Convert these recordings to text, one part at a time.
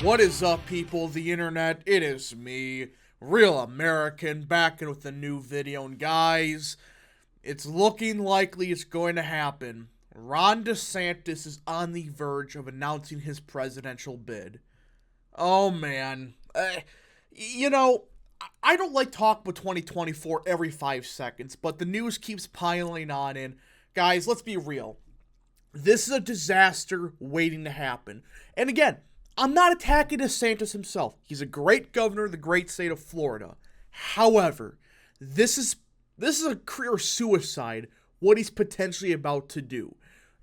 What is up, people of the internet? It is me, Real American, back in with a new video. And guys, it's looking likely it's going to happen. Ron DeSantis is on the verge of announcing his presidential bid. Oh man. I don't like talk about 2024 every 5 seconds, but the news keeps piling on, and guys, let's be real. This is a disaster waiting to happen. And again, I'm not attacking DeSantis himself. He's a great governor of the great state of Florida. However, this is a career suicide, what he's potentially about to do.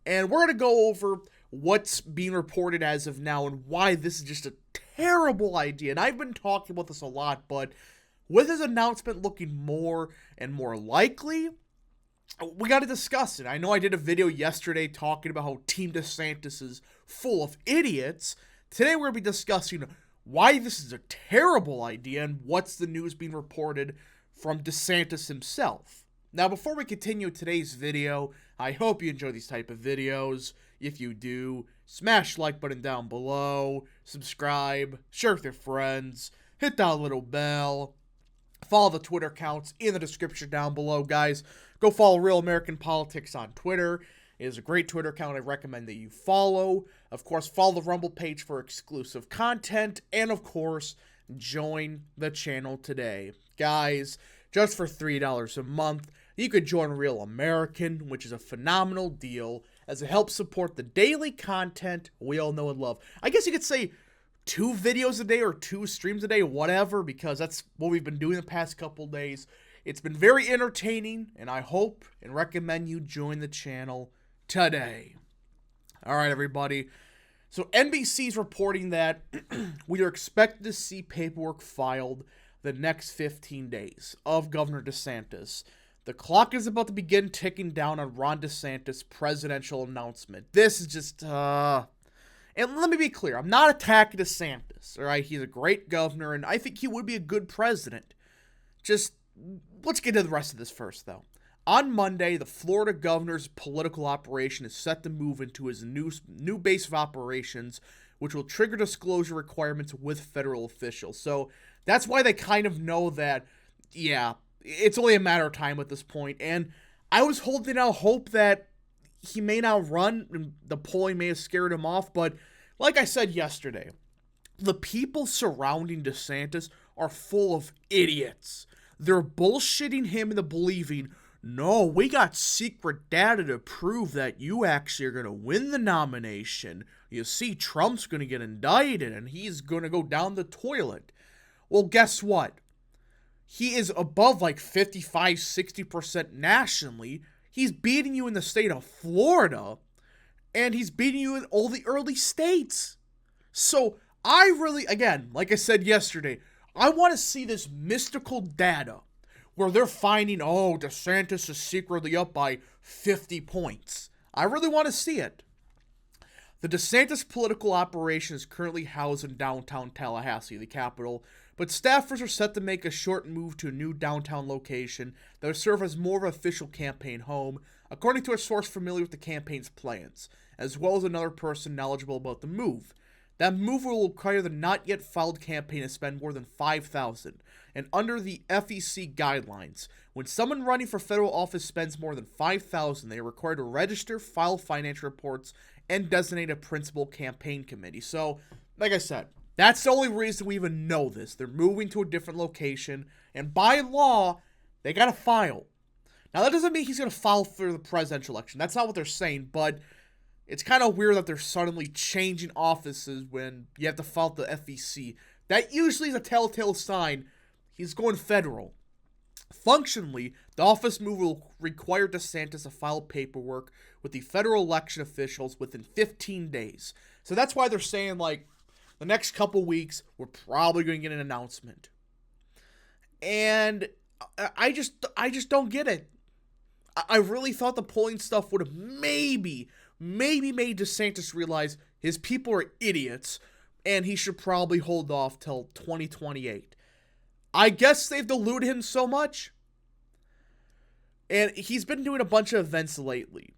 And we're going to go over what's being reported as of now and why this is just a terrible idea. And I've been talking about this a lot, but with his announcement looking more and more likely, we got to discuss it. I know I did a video yesterday talking about how Team DeSantis is full of idiots. Today we're going to be discussing why this is a terrible idea and what's the news being reported from DeSantis himself. Now, before we continue today's video, I hope you enjoy these type of videos. If you do, smash the like button down below, subscribe, share with your friends, hit that little bell, follow the Twitter accounts in the description down below, guys. Go follow Real American Politics on Twitter. It is a great Twitter account I recommend that you follow. Of course, follow the Rumble page for exclusive content. And of course, join the channel today. Guys, just for $3 a month, you could join Real American, which is a phenomenal deal, as it helps support the daily content we all know and love. I guess you could say 2 videos a day or 2 streams a day, whatever, because that's what we've been doing the past couple days. It's been very entertaining, and I hope and recommend you join the channel today. All right, everybody. So NBC's reporting that we are expected to see paperwork filed the next 15 days of Governor DeSantis. The clock is about to begin ticking down on Ron DeSantis' presidential announcement. This is just, and let me be clear, I'm not attacking DeSantis, all right? He's a great governor, and I think he would be a good president. Just, let's get to the rest of this first, though. On Monday, the Florida governor's political operation is set to move into his new base of operations, which will trigger disclosure requirements with federal officials. So that's why they kind of know that, yeah, it's only a matter of time at this point. And I was holding out hope that he may now run, and the polling may have scared him off. But like I said yesterday, the people surrounding DeSantis are full of idiots. They're bullshitting him into believing, no, we got secret data to prove that you actually are going to win the nomination. You see, Trump's going to get indicted and he's going to go down the toilet. Well, guess what? He is above like 55-60% nationally. He's beating you in the state of Florida, and he's beating you in all the early states. So I really, again, like I said yesterday, I want to see this mystical data where they're finding, oh, DeSantis is secretly up by 50 points. I really want to see it. The DeSantis political operation is currently housed in downtown Tallahassee, the capital, but staffers are set to make a short move to a new downtown location that will serve as more of an official campaign home, according to a source familiar with the campaign's plans, as well as another person knowledgeable about the move. That move will require the not yet filed campaign to spend more than $5,000. And under the FEC guidelines, when someone running for federal office spends more than $5,000, they are required to register, file financial reports, and designate a principal campaign committee. So, like I said, that's the only reason we even know this. They're moving to a different location, and by law, they gotta file. Now, that doesn't mean he's gonna file for the presidential election. That's not what they're saying, but it's kind of weird that they're suddenly changing offices when you have to file the FEC. That usually is a telltale sign he's going federal. Functionally, the office move will require DeSantis to file paperwork with the federal election officials within 15 days. So that's why they're saying, like, the next couple weeks, we're probably going to get an announcement. And I just don't get it. I really thought the polling stuff would have maybe made DeSantis realize his people are idiots and he should probably hold off till 2028. I guess they've deluded him so much. And he's been doing a bunch of events lately.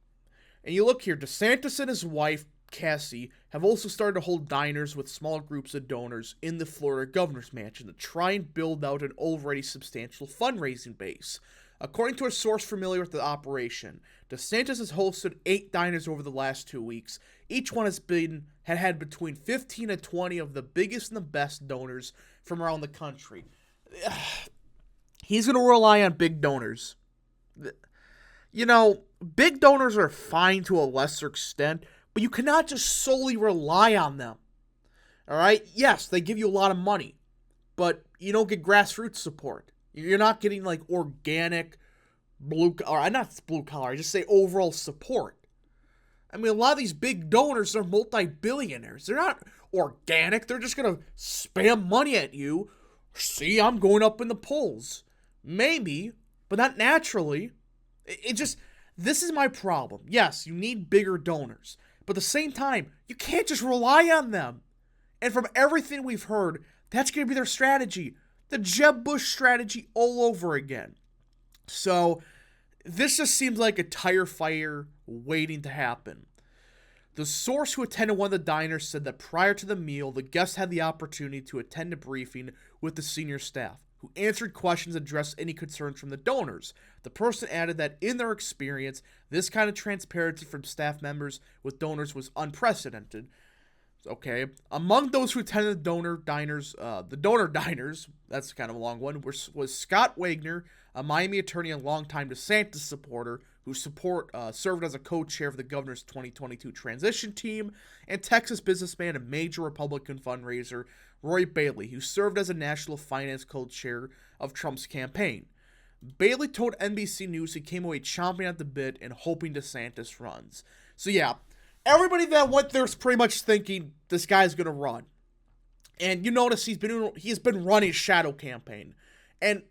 And you look here, DeSantis and his wife Cassie have also started to hold diners with small groups of donors in the Florida governor's mansion to try and build out an already substantial fundraising base. According to a source familiar with the operation, DeSantis has hosted 8 diners over the last 2 weeks. Each one had between 15 and 20 of the biggest and the best donors from around the country. He's going to rely on big donors. You know, big donors are fine to a lesser extent, but you cannot just solely rely on them. All right? Yes, they give you a lot of money, but you don't get grassroots support. You're not getting like organic not blue collar, I just say overall support. I mean, a lot of these big donors are multi-billionaires. They're not organic. They're just going to spam money at you. See, I'm going up in the polls. Maybe, but not naturally. This is my problem. Yes, you need bigger donors, but at the same time, you can't just rely on them. And from everything we've heard, that's going to be their strategy. The Jeb Bush strategy all over again. So, this just seems like a tire fire waiting to happen. The source who attended one of the diners said that prior to the meal, the guests had the opportunity to attend a briefing with the senior staff, who answered questions and addressed any concerns from the donors. The person added that in their experience, this kind of transparency from staff members with donors was unprecedented. Okay, among those who attended the donor diners, that's kind of a long one, was Scott Wagner, a Miami attorney and longtime DeSantis supporter, who served as a co-chair of the governor's 2022 transition team, and Texas businessman and major Republican fundraiser Roy Bailey, who served as a national finance co-chair of Trump's campaign. Bailey told NBC News he came away chomping at the bit and hoping DeSantis runs. So yeah, everybody that went there is pretty much thinking this guy's going to run. And you notice he's been running a shadow campaign. And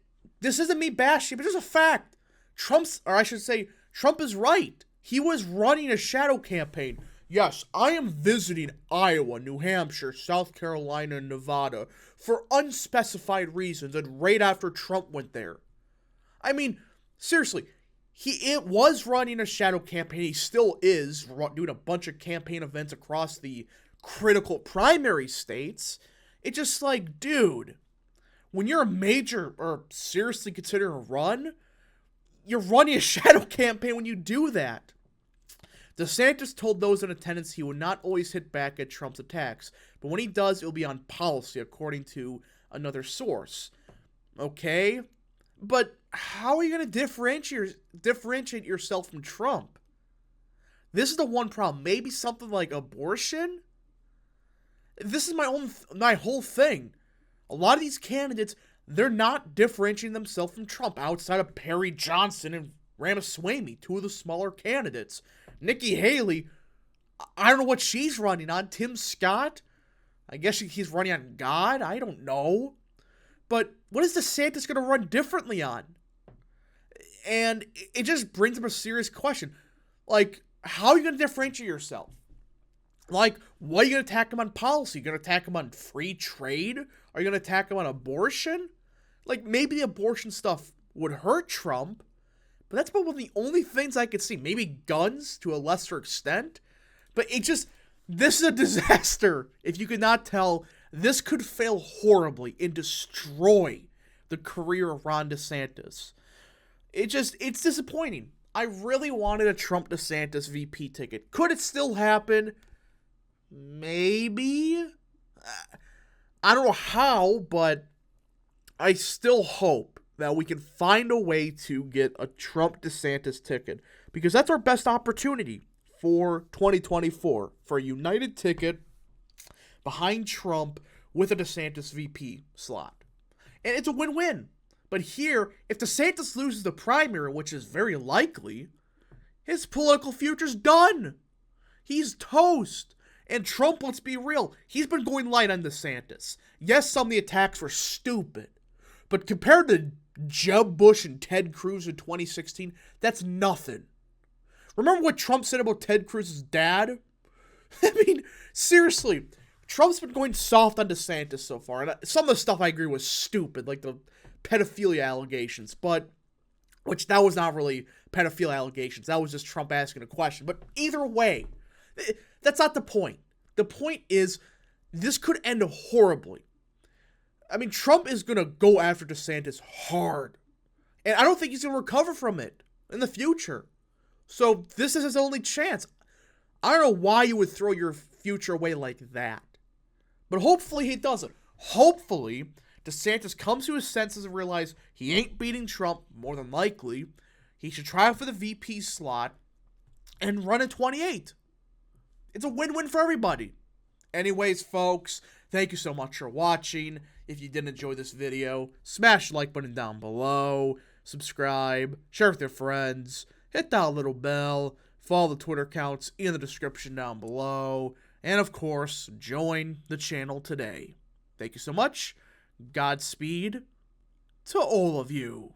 this isn't me bashing, but it's a fact. Trump is right. He was running a shadow campaign. Yes, I am visiting Iowa, New Hampshire, South Carolina, and Nevada for unspecified reasons, and right after Trump went there. I mean, seriously, it was running a shadow campaign. He still is doing a bunch of campaign events across the critical primary states. It's just like, dude, when you're a major or seriously considering a run, you're running a shadow campaign when you do that. DeSantis told those in attendance he would not always hit back at Trump's attacks, but when he does, it will be on policy, according to another source. Okay? But how are you going to differentiate yourself from Trump? This is the one problem. Maybe something like abortion? This is my whole thing. A lot of these candidates, they're not differentiating themselves from Trump outside of Perry Johnson and Ramaswamy, two of the smaller candidates. Nikki Haley, I don't know what she's running on. Tim Scott? I guess he's running on God? I don't know. But what is DeSantis going to run differently on? And it just brings up a serious question. Like, how are you going to differentiate yourself? Like, what are you going to attack him on policy? You're going to attack him on free trade? Are you going to attack him on abortion? Like, maybe the abortion stuff would hurt Trump, but that's about one of the only things I could see. Maybe guns to a lesser extent. But this is a disaster. If you could not tell, this could fail horribly and destroy the career of Ron DeSantis. It's disappointing. I really wanted a Trump DeSantis VP ticket. Could it still happen? Maybe. I don't know how, but I still hope that we can find a way to get a Trump DeSantis ticket, because that's our best opportunity for 2024, for a united ticket behind Trump with a DeSantis VP slot. And it's a win-win. But here, if DeSantis loses the primary, which is very likely, his political future's done. He's toast. And Trump, let's be real, he's been going light on DeSantis. Yes, some of the attacks were stupid, but compared to Jeb Bush and Ted Cruz in 2016, that's nothing. Remember what Trump said about Ted Cruz's dad? I mean, seriously, Trump's been going soft on DeSantis so far, and some of the stuff I agree was stupid, like the pedophilia allegations, which that was not really pedophilia allegations, that was just Trump asking a question. But either way, That's not the point. The point is, this could end horribly. I mean, Trump is going to go after DeSantis hard. And I don't think he's going to recover from it in the future. So this is his only chance. I don't know why you would throw your future away like that. But hopefully he doesn't. Hopefully DeSantis comes to his senses and realizes he ain't beating Trump, more than likely. He should try for the VP slot and run in 28. It's a win-win for everybody. Anyways, folks, thank you so much for watching. If you did enjoy this video, smash the like button down below, subscribe, share with your friends, hit that little bell, follow the Twitter accounts in the description down below, and of course, join the channel today. Thank you so much. Godspeed to all of you.